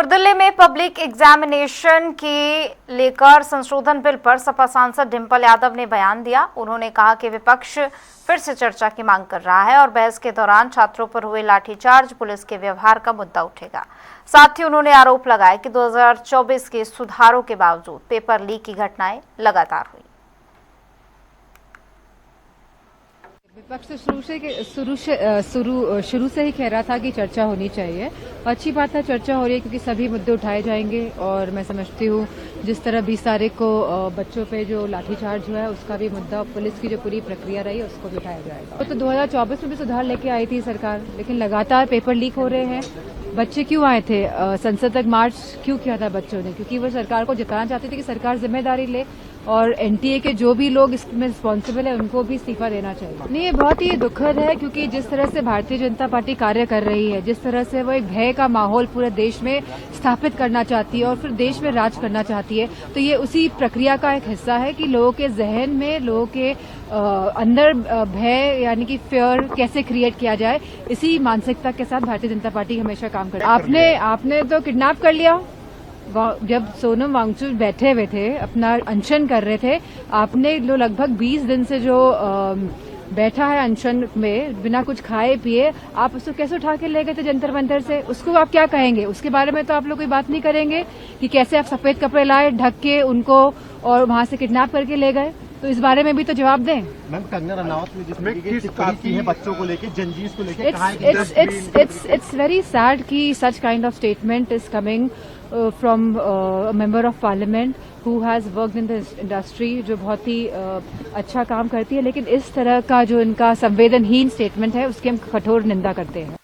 और दिल्ली में public examination की लेकर संशोधन बिल पर सपा सांसद डिंपल यादव ने बयान दिया। उन्होंने कहा कि विपक्ष फिर से चर्चा की मांग कर रहा है और बहस के दौरान छात्रों पर हुए लाठीचार्ज, पुलिस के व्यवहार का मुद्दा उठेगा। साथ ही उन्होंने आरोप लगाया कि 2024 के सुधारों के बावजूद पेपर लीक की घटनाएं लगातार हुई। विपक्ष तो शुरू से ही कह रहा था कि चर्चा होनी चाहिए। अच्छी बात है, चर्चा हो रही है क्योंकि सभी मुद्दे उठाए जाएंगे और मैं समझती हूँ जिस तरह 20 तारीख को बच्चों पे जो लाठीचार्ज हुआ है उसका भी मुद्दा, पुलिस की जो पूरी प्रक्रिया रही उसको भी उठाया जाएगा। तो 2024 में भी सुधार लेके आई थी सरकार, लेकिन लगातार पेपर लीक हो रहे हैं। बच्चे क्यों आए थे संसद तक, मार्च क्यों किया था बच्चों ने? क्योंकि वो सरकार को जिताना चाहते थे कि सरकार जिम्मेदारी ले और एनटीए के जो भी लोग इसमें रिस्पॉन्सिबल है उनको भी इस्तीफा देना चाहिए। नहीं, ये बहुत ही दुखद है क्योंकि जिस तरह से भारतीय जनता पार्टी कार्य कर रही है, जिस तरह से वो एक भय का माहौल पूरे देश में स्थापित करना चाहती है और फिर देश में राज करना चाहती है, तो ये उसी प्रक्रिया का एक हिस्सा है कि लोगों के जहन में, लोगों के अंदर भय यानी कि फियर कैसे क्रिएट किया जाए, इसी मानसिकता के साथ भारतीय जनता पार्टी हमेशा काम कर रही है। आपने तो किडनैप कर लिया। जब सोनम वांगचुक बैठे हुए थे, अपना अनशन कर रहे थे, आपने जो लगभग 20 दिन से जो बैठा है अनशन में बिना कुछ खाए पिए, आप उसको कैसे उठा के ले गए थे जंतर मंतर से? उसको आप क्या कहेंगे? उसके बारे में तो आप लोग कोई बात नहीं करेंगे कि कैसे आप सफेद कपड़े लाए, ढक के उनको और वहां से किडनैप करके ले गए? तो इस बारे में भी तो जवाब दें। मैम, कंगना रनावत ने जिस टिप्पणी की है बच्चों को लेके, जंजीस को लेके, कहा है इट्स वेरी सैड कि such kind of statement is coming from a member of parliament who has worked in the industry, जो बहुत ही अच्छा काम करती है, लेकिन इस तरह का जो इनका संवेदनहीन स्टेटमेंट है उसकी हम कठोर निंदा करते हैं।